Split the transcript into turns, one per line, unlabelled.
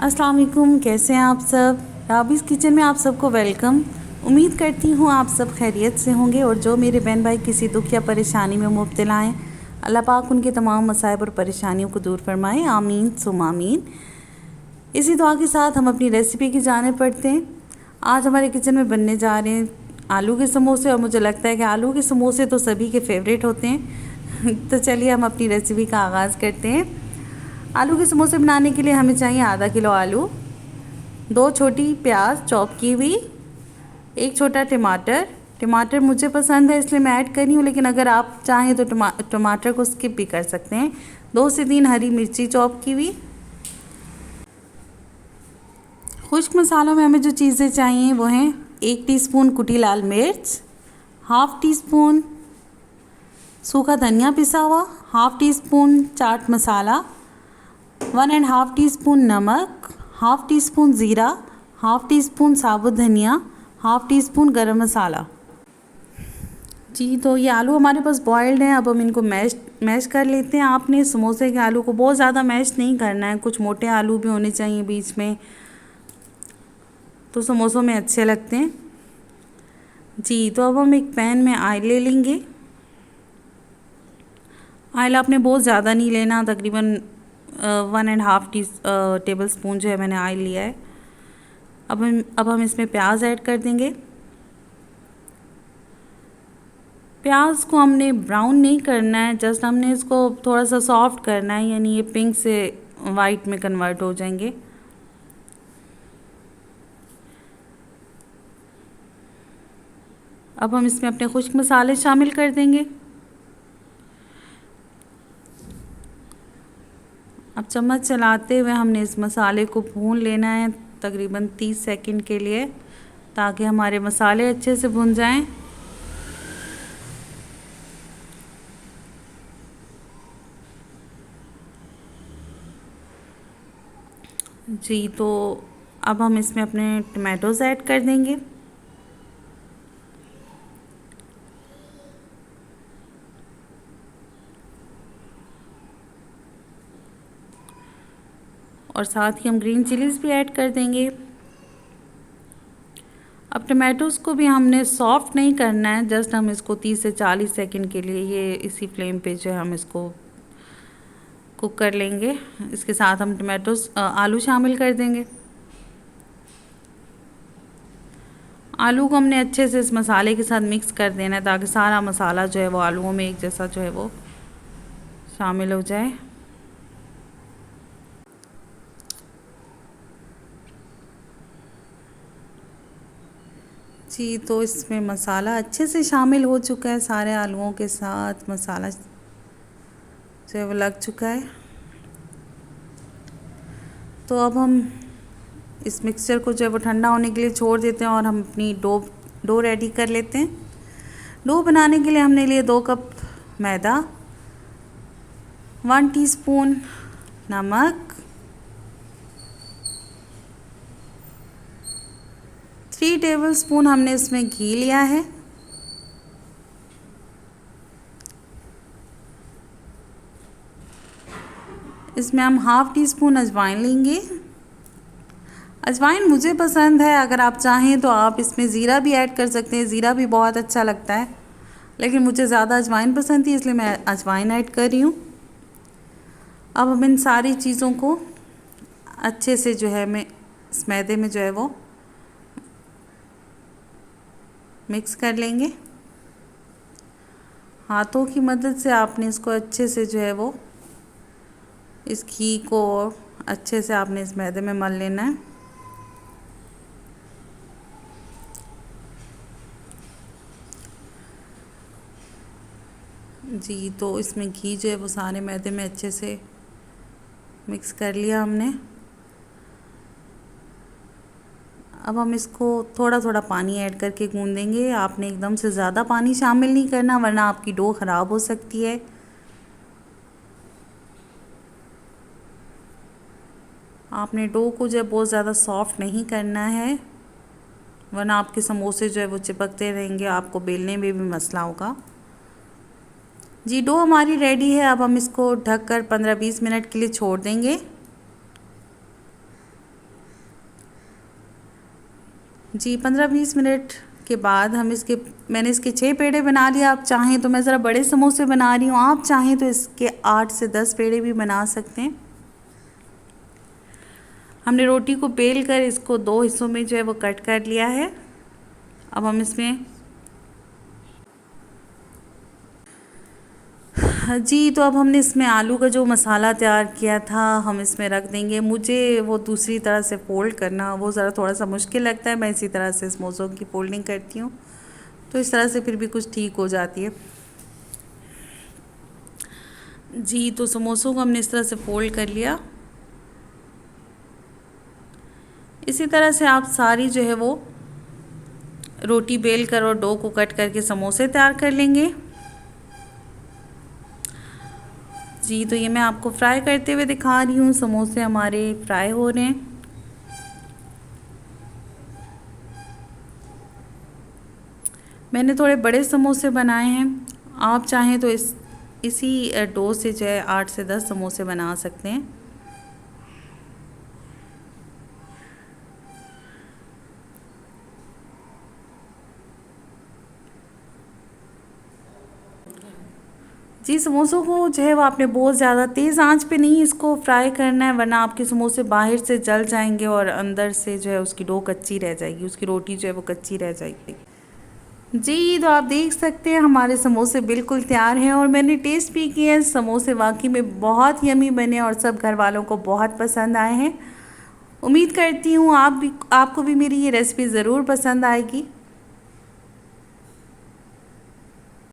अस्सलाम वालेकुम, कैसे हैं आप सब। राबीज़ किचन में आप सबको वेलकम। उम्मीद करती हूँ आप सब खैरियत से होंगे और जो मेरे बहन भाई किसी दुख या परेशानी में मुब्तला हैं, अल्लाह पाक उनके तमाम मसाइब और परेशानियों को दूर फरमाए, आमीन सुम आमीन। इसी दुआ के साथ हम अपनी रेसिपी की जाने पड़ते हैं। आज हमारे किचन में बनने जा रहे हैं आलू के समोसे, और मुझे लगता है कि आलू के समोसे तो सभी के फेवरेट होते हैं। तो चलिए हम अपनी रेसिपी का आगाज़ करते हैं। आलू के समोसे बनाने के लिए हमें चाहिए आधा किलो आलू, 2 छोटी प्याज चॉप की हुई, 1 छोटा टमाटर मुझे पसंद है इसलिए मैं ऐड कर रही हूँ, लेकिन अगर आप चाहें तो टमाटर को स्किप भी कर सकते हैं। 2 से 3 हरी मिर्ची चॉप की हुई। खुश्क मसालों में हमें जो चीज़ें चाहिए वो हैं 1 टीस्पून कुटी लाल मिर्च, हाफ़ टी स्पून सूखा धनिया पिसा हुआ, half tea spoon chaat masala, 1.5 teaspoon नमक, हाफ़ टी स्पून ज़ीरा, हाफ़ टी स्पून साबुत धनिया, हाफ़ टी स्पून गरम मसाला। जी, तो ये आलू हमारे पास बॉयल्ड हैं। अब हम इनको मैश कर लेते हैं। आपने समोसे के आलू को बहुत ज़्यादा मैश नहीं करना है, कुछ मोटे आलू भी होने चाहिए बीच में, तो समोसों में अच्छे लगते हैं। जी, तो अब हम एक पैन में ऑयल ले लेंगे। ऑयल आपने बहुत ज़्यादा नहीं लेना, तकरीबन 1.5 टेबल स्पून जो है मैंने ऑयल लिया है। अब हम इसमें प्याज ऐड कर देंगे। प्याज को हमने ब्राउन नहीं करना है, जस्ट हमने इसको थोड़ा सा सॉफ्ट करना है, यानी ये पिंक से वाइट में कन्वर्ट हो जाएंगे। अब हम इसमें अपने खुश्क मसाले शामिल कर देंगे। अब चम्मच चलाते हुए हमने इस मसाले को भून लेना है तकरीबन 30 सेकंड के लिए, ताकि हमारे मसाले अच्छे से भुन जाएं। जी, तो अब हम इसमें अपने टमाटोज़ ऐड कर देंगे। और साथ ही हम ग्रीन चिलीज़ भी ऐड कर देंगे। अब टमाटोज़ को भी हमने सॉफ्ट नहीं करना है, जस्ट हम इसको 30 से 40 सेकंड के लिए ये इसी फ्लेम पे जो है हम इसको कुक कर लेंगे। इसके साथ हम आलू शामिल कर देंगे। आलू को हमने अच्छे से इस मसाले के साथ मिक्स कर देना है, ताकि सारा मसाला जो है वो आलूओं में एक जैसा जो है वो शामिल हो जाए। जी, तो इसमें मसाला अच्छे से शामिल हो चुका है, सारे आलूओं के साथ मसाला जो है वो लग चुका है। तो अब हम इस मिक्सचर को जो है वो ठंडा होने के लिए छोड़ देते हैं और हम अपनी डो रेडी कर लेते हैं। डो बनाने के लिए हमने लिए 2 कप मैदा, 1 टीस्पून नमक, 3 टेबलस्पून हमने इसमें घी लिया है। इसमें हम हाफ़ टी स्पून अजवाइन लेंगे। अजवाइन मुझे पसंद है, अगर आप चाहें तो आप इसमें ज़ीरा भी ऐड कर सकते हैं, ज़ीरा भी बहुत अच्छा लगता है, लेकिन मुझे ज़्यादा अजवाइन पसंद थी इसलिए मैं अजवाइन ऐड कर रही हूँ। अब हम इन सारी चीज़ों को अच्छे से जो है मैं इस मैदे में जो है वो मिक्स कर लेंगे। हाथों की मदद से आपने इसको अच्छे से जो है वो इस घी को अच्छे से आपने इस मैदे में मल लेना है। जी, तो इसमें घी जो है वो सारे मैदे में अच्छे से मिक्स कर लिया हमने। अब हम इसको थोड़ा थोड़ा पानी ऐड करके गूंद देंगे। आपने एकदम से ज़्यादा पानी शामिल नहीं करना, वरना आपकी डो ख़राब हो सकती है। आपने डो को जो है बहुत ज़्यादा सॉफ्ट नहीं करना है, वरना आपके समोसे जो है वो चिपकते रहेंगे, आपको बेलने में भी मसला होगा। जी, डो हमारी रेडी है। अब हम इसको ढककर 15-20 मिनट के लिए छोड़ देंगे। जी 15-20 मिनट के बाद मैंने इसके 6 पेड़े बना लिए। आप चाहें तो, मैं ज़रा बड़े समोसे बना रही हूँ, आप चाहें तो इसके 8 से 10 पेड़े भी बना सकते हैं। हमने रोटी को बेल कर इसको 2 हिस्सों में जो है वो कट कर लिया है। अब हम इसमें जी, तो अब हमने इसमें आलू का जो मसाला तैयार किया था हम इसमें रख देंगे। मुझे वो दूसरी तरह से फ़ोल्ड करना वो ज़रा थोड़ा सा मुश्किल लगता है, मैं इसी तरह से समोसों की फ़ोल्डिंग करती हूँ, तो इस तरह से फिर भी कुछ ठीक हो जाती है। जी, तो समोसों को हमने इस तरह से फ़ोल्ड कर लिया। इसी तरह से आप सारी जो है वो रोटी बेल कर और डो को कट करके समोसे तैयार कर लेंगे। जी, तो ये मैं आपको फ्राई करते हुए दिखा रही हूँ। समोसे हमारे फ्राई हो रहे हैं। मैंने थोड़े बड़े समोसे बनाए हैं, आप चाहें तो इसी डो से जो है 8 से 10 समोसे बना सकते हैं। जी, समोसों को जो है वो आपने बहुत ज़्यादा तेज़ आंच पे नहीं इसको फ्राई करना है, वरना आपके समोसे बाहर से जल जाएंगे और अंदर से जो है उसकी डो कच्ची रह जाएगी, उसकी रोटी जो है वो कच्ची रह जाएगी। जी, तो आप देख सकते हैं हमारे समोसे बिल्कुल तैयार हैं और मैंने टेस्ट भी किए हैं। समोसे वाकई में बहुत यमी बने और सब घर वालों को बहुत पसंद आए हैं। उम्मीद करती हूँ आपको भी मेरी ये रेसिपी ज़रूर पसंद आएगी।